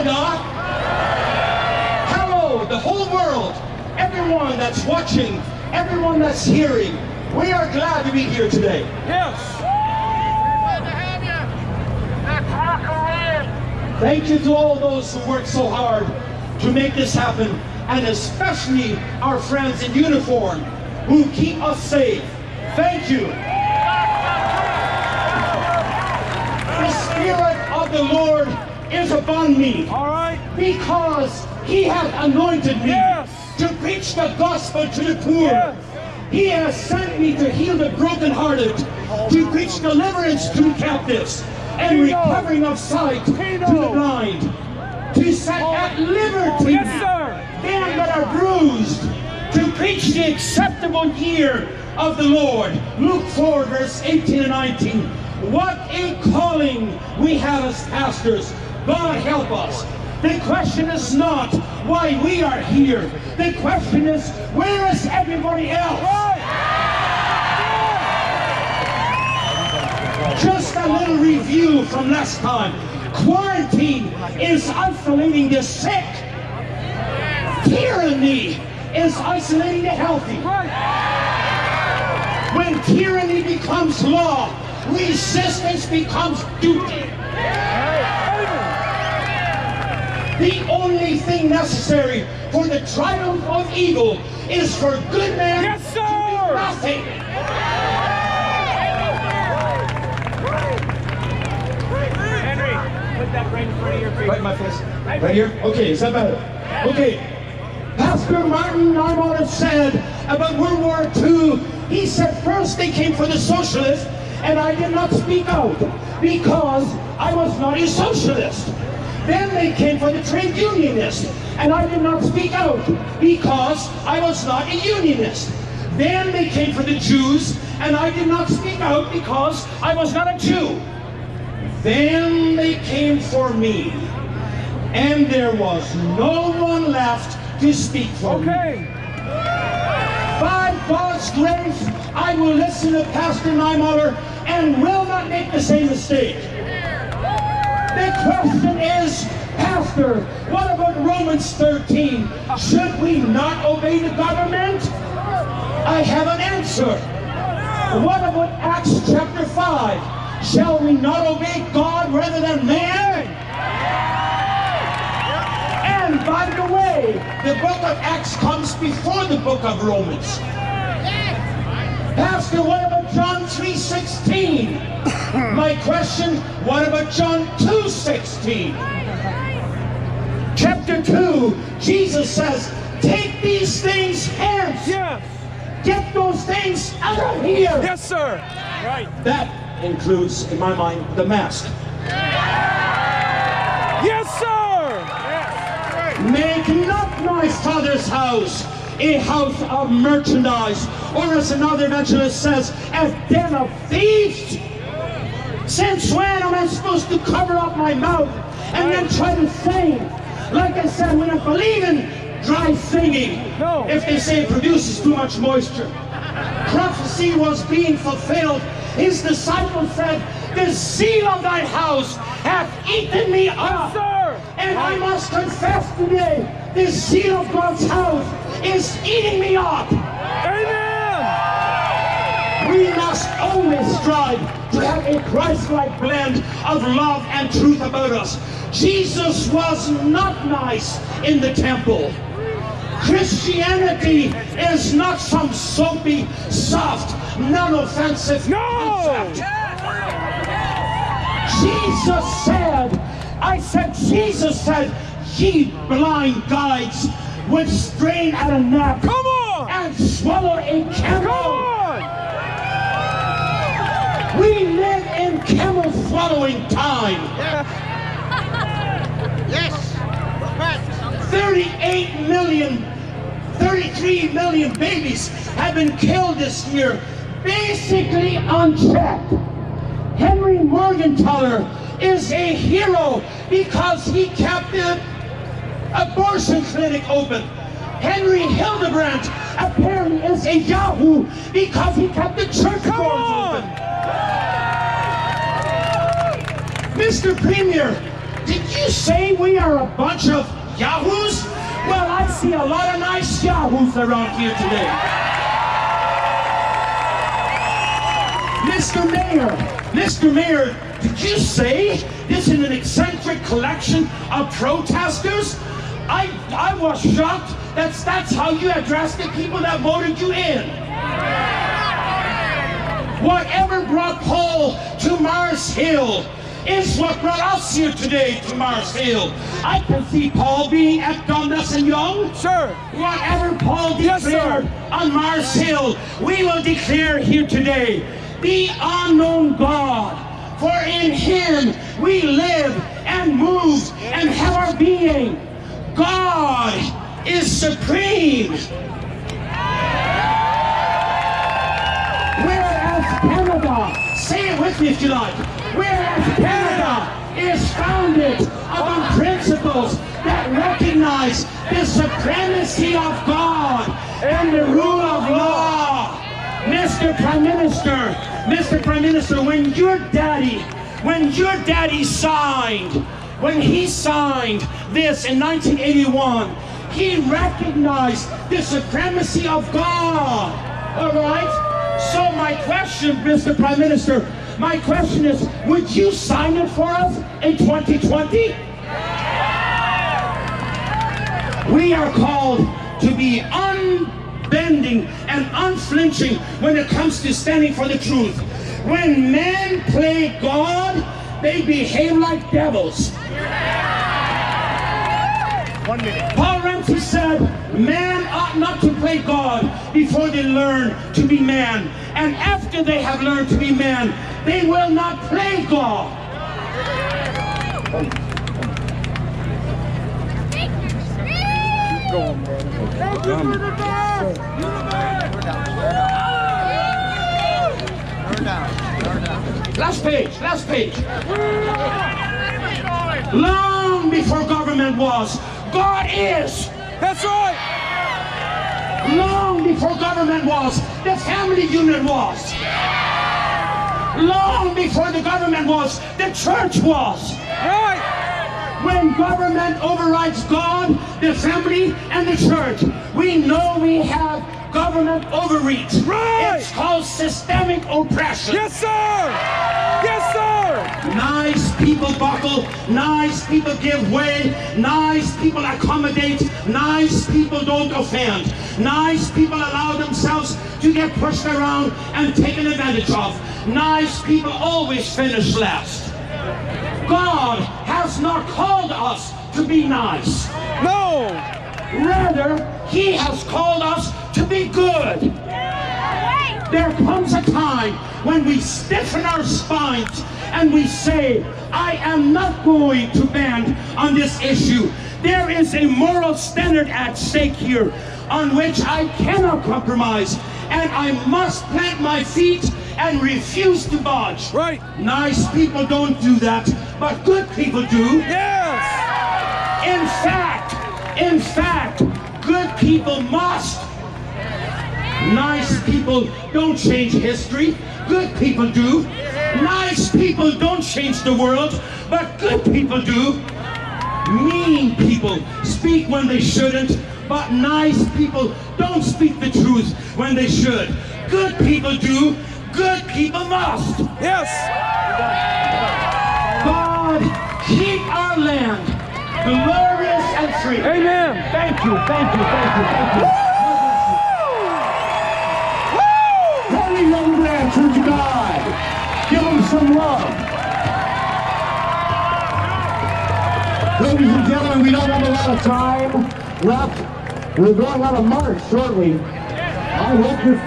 Canada. Hello, the whole world, everyone that's watching, everyone that's hearing. We are glad to be here today. Yes. Thank you to all those who worked so hard to make this happen, and especially our friends in uniform who keep us safe. Thank you. The Spirit of the Lord is upon me. All right. Because He has anointed me to preach the gospel to the poor. Yes. He has sent me to heal the brokenhearted, to preach deliverance to the captives, and recovering of sight to the blind, to set at liberty them that are bruised, to preach the acceptable year of the Lord. Luke 4, verse 18 and 19. What a calling we have as pastors. God help us. The question is not why we are here. The question is, where is everybody else? Just a little review from last time. Quarantine is isolating the sick. Tyranny is isolating the healthy. When tyranny becomes law, resistance becomes duty. The only thing necessary for the triumph of evil is for good men to do nothing. Henry, put that right in front of your face. Right in my face? Right here? Okay, is that better? Okay. Pastor Martin Narmada said about World War II, he said first they came for the socialists, and I did not speak out because I was not a socialist. Then they came for the trade unionists, and I did not speak out because I was not a unionist. Then they came for the Jews, and I did not speak out because I was not a Jew. Then they came for me, and there was no one left to speak for me. By God's grace, I will listen to Pastor Niemoller and will not make the same mistake. The question is, Pastor, what about Romans 13? Should we not obey the government? I have an answer. What about Acts chapter 5? Shall we not obey God rather than man? And by the way, the book of Acts comes before the book of Romans. Pastor, what about John 3:16? My question, what about John 2:16? Chapter 2, Jesus says, take these things hence. Yes. Get those things out of here. Yes, sir. Right. That includes, in my mind, the mask. Yes, sir. Make not my Father's house a house of merchandise, or as another evangelist says, a den of thieves. Since when am I supposed to cover up my mouth and then try to sing? Like I said, we don't believe in dry singing. No. If they say it produces too much moisture. Prophecy was being fulfilled. His disciples said, the zeal of thy house hath eaten me up. Sir. And I must confess today, the zeal of God's house is eating me up. Amen. We must always strive to have a Christ-like blend of love and truth about us. Jesus was not nice in the temple. Christianity is not some soapy, soft, non-offensive concept. Jesus said, ye blind guides would strain at a gnat and swallow a camel. We live in camel swallowing time. Yes. 33 million babies have been killed this year, basically unchecked. Henry Morgenthaler is a hero because he kept the abortion clinic open. Henry Hildebrandt apparently is a yahoo because he kept the church doors open. Mr. Premier, Did you say we are a bunch of yahoos? Well, I see a lot of nice yahoos around here today. Mr. Mayor, did you say this is an eccentric collection of protesters? I was shocked that's how you address the people that voted you in. Whatever brought Paul to Mars Hill is what brought us here today to Mars Hill. I can see Paul being at Dundas and Young. Sure. Whatever Paul declared on Mars Hill, we will declare here today. The unknown God, for in Him we live and move and have our being. God is supreme. Whereas Canada, say it with me if you like, whereas Canada is founded upon principles that recognize the supremacy of God and the rule of law. Mr. Prime Minister, when your daddy signed, when he signed this in 1981, he recognized the supremacy of God. All right? So my question, Mr. Prime Minister, my question is, would you sign it for us in 2020? We are called to be unbending and unflinching when it comes to standing for the truth. When men play God, they behave like devils. 1 minute. Paul Ramsey said, man ought not to play God before they learn to be man. And after they have learned to be man, they will not play God. Thank you for the best. Last page. Long before government was, God is. That's right. Long before government was, the family unit was. Long before the government was, the church was. Right. When government overrides God, the family, and the church, we know we have government overreach. Right. It's called systemic oppression. Yes, sir. Yes, sir. Nice people buckle, nice people give way, nice people accommodate, nice people don't offend, nice people allow themselves to get pushed around and taken advantage of. Nice people always finish last. God has not called us to be nice. No. Rather, He has called us to be good. There comes a time when we stiffen our spines and we say, I am not going to bend on this issue. There is a moral standard at stake here on which I cannot compromise, and I must plant my feet and refuse to budge. Right. Nice people don't do that, but good people do. Yes. In fact, good people must. Nice people don't change history. Good people do. Nice people don't change the world, but good people do. Mean people speak when they shouldn't, but nice people don't speak the truth when they should. Good people do. Good people must. Yes. God, keep our land glorious and free. Amen. Thank you. Holy young man, true to God. Give him some love. Ladies and gentlemen, we don't have a lot of time left. We're going on a march shortly. I hope you're